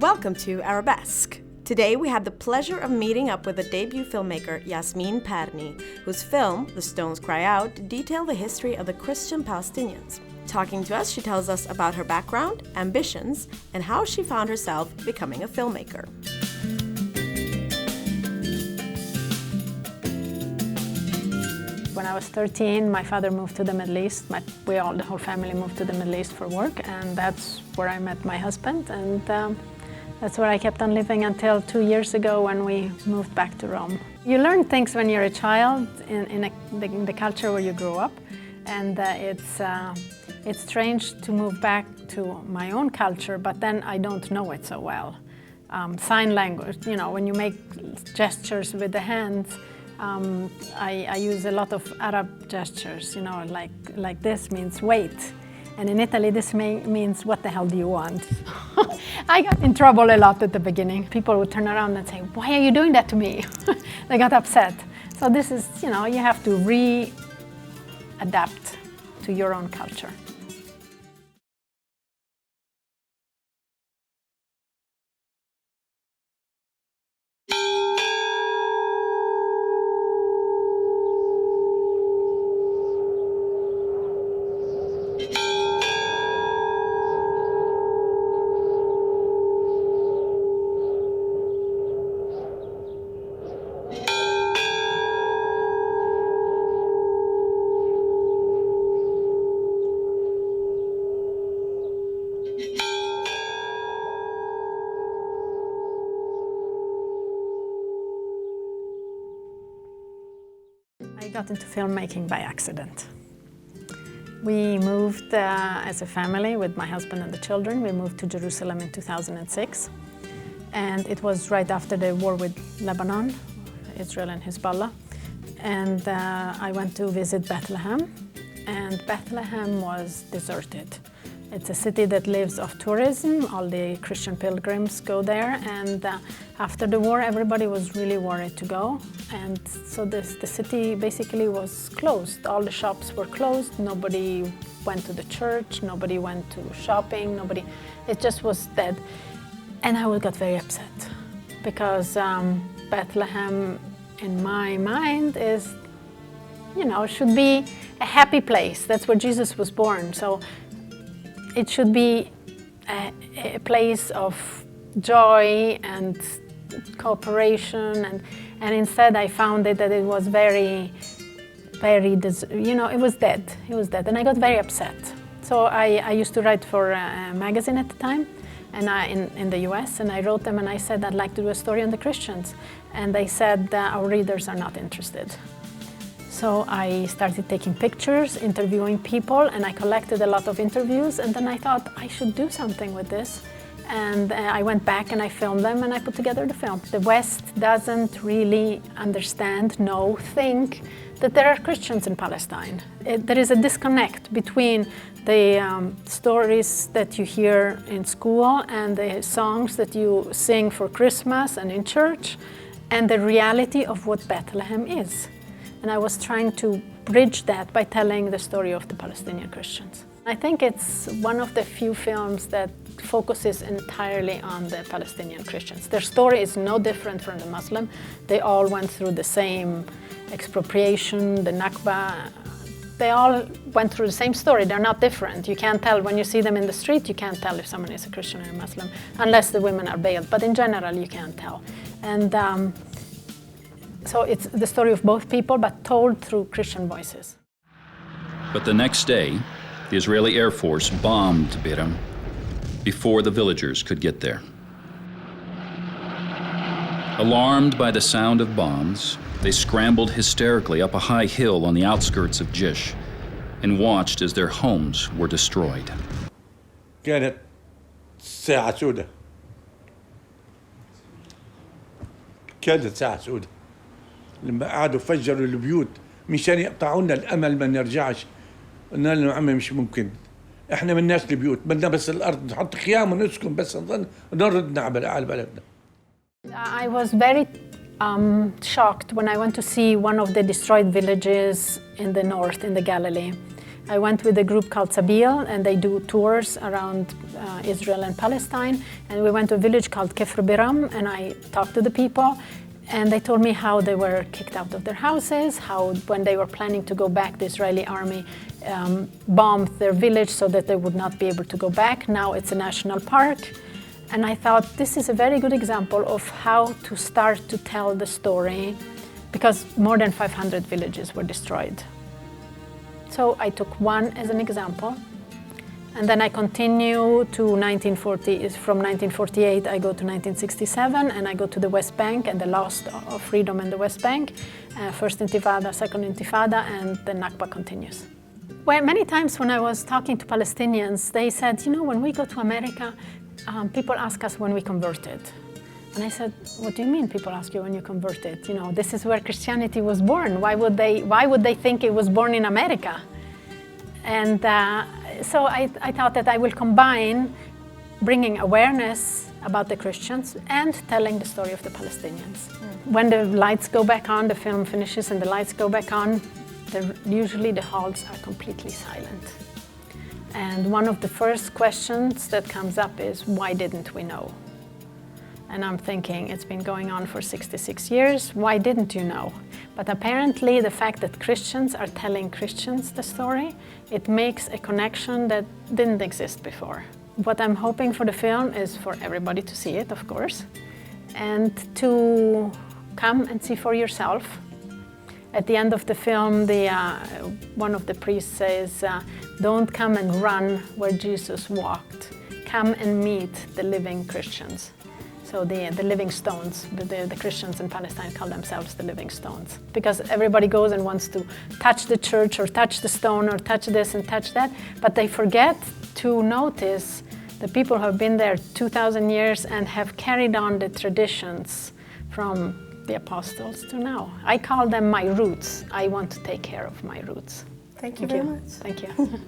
Welcome to Arabesque. Today we have the pleasure of meeting up with the debut filmmaker Yasmine Perni, whose film, The Stones Cry Out, detail the history of the Christian Palestinians. Talking to us, she tells us about her background, ambitions, and how she found herself becoming a filmmaker. When I was 13, my father moved to the Middle East. The whole family moved to the Middle East for work, and that's where I met my husband, and that's where I kept on living until 2 years ago when we moved back to Rome. You learn things when you're a child in the culture where you grow up, and it's strange to move back to my own culture, but then I don't know it so well. Sign language, when you make gestures with the hands, I use a lot of Arab gestures, like this means wait. And in Italy, this means, what the hell do you want? I got in trouble a lot at the beginning. People would turn around and say, why are you doing that to me? They got upset. So this is, you have to adapt to your own culture. I got into filmmaking by accident. We moved as a family with my husband and the children. We moved to Jerusalem in 2006. And it was right after the war with Lebanon, Israel and Hezbollah. And I went to visit Bethlehem. And Bethlehem was deserted. It's a city that lives off tourism. All the Christian pilgrims go there. And after the war, everybody was really worried to go. And so the city basically was closed. All the shops were closed. Nobody went to the church. Nobody went to shopping. It just was dead. And I got very upset because Bethlehem, in my mind, is, should be a happy place. That's where Jesus was born. So it should be a place of joy and cooperation, and instead I found that it was very, it was dead. It was dead, and I got very upset. So I used to write for a magazine at the time, and in the US, and I wrote them and I said I'd like to do a story on the Christians, and they said our readers are not interested. So I started taking pictures, interviewing people, and I collected a lot of interviews, and then I thought I should do something with this. And I went back and I filmed them and I put together the film. The West doesn't really understand, think that there are Christians in Palestine. There is a disconnect between the stories that you hear in school and the songs that you sing for Christmas and in church, and the reality of what Bethlehem is. And I was trying to bridge that by telling the story of the Palestinian Christians. I think it's one of the few films that focuses entirely on the Palestinian Christians. Their story is no different from the Muslim. They all went through the same expropriation, the Nakba. They all went through the same story. They're not different. You can't tell when you see them in the street, you can't tell if someone is a Christian or a Muslim, unless the women are veiled. But in general, you can't tell. And so it's the story of both people, but told through Christian voices. But the next day, the Israeli Air Force bombed Beira before the villagers could get there. Alarmed by the sound of bombs, they scrambled hysterically up a high hill on the outskirts of Jish and watched as their homes were destroyed. كانت ساعة سوداء. كانت ساعة سوداء. لما قعدوا فجروا البيوت مشان يقطعونا الامل ما نرجعش. قلنا لهم عمي مش ممكن. احنا مالناش البيوت، بدنا بس الارض نحط خيام ونسكن بس نظل نرد على بلدنا. I was very shocked when I went to see one of the destroyed villages in the north, in the Galilee. I went with a group called Sabil, and they do tours around Israel and Palestine. And we went to a village called Kefr Biram, and I talked to the people. And they told me how they were kicked out of their houses, how when they were planning to go back, the Israeli army bombed their village so that they would not be able to go back. Now it's a national park. And I thought this is a very good example of how to start to tell the story, because more than 500 villages were destroyed. So I took one as an example. And then I continue to 1940, from 1948 I go to 1967, and I go to the West Bank and the loss of freedom in the West Bank. First Intifada, Second Intifada, and the Nakba continues. Well, many times when I was talking to Palestinians, they said, you know, when we go to America, people ask us when we converted. And I said, what do you mean people ask you when you converted? You know, this is where Christianity was born. Why would they think it was born in America? And so I thought that I will combine bringing awareness about the Christians and telling the story of the Palestinians. When the lights go back on, the film finishes and the lights go back on, usually the halls are completely silent. And one of the first questions that comes up is, why didn't we know? And I'm thinking, it's been going on for 66 years, why didn't you know? But apparently the fact that Christians are telling Christians the story, it makes a connection that didn't exist before. What I'm hoping for the film is for everybody to see it, of course, and to come and see for yourself. At the end of the film, one of the priests says, don't come and run where Jesus walked. Come and meet the living Christians. So the living stones, the Christians in Palestine call themselves the living stones, because everybody goes and wants to touch the church or touch the stone or touch this and touch that, but they forget to notice the people who have been there 2,000 years and have carried on the traditions from the apostles to now. I call them my roots. I want to take care of my roots. Thank you very much. Thank you.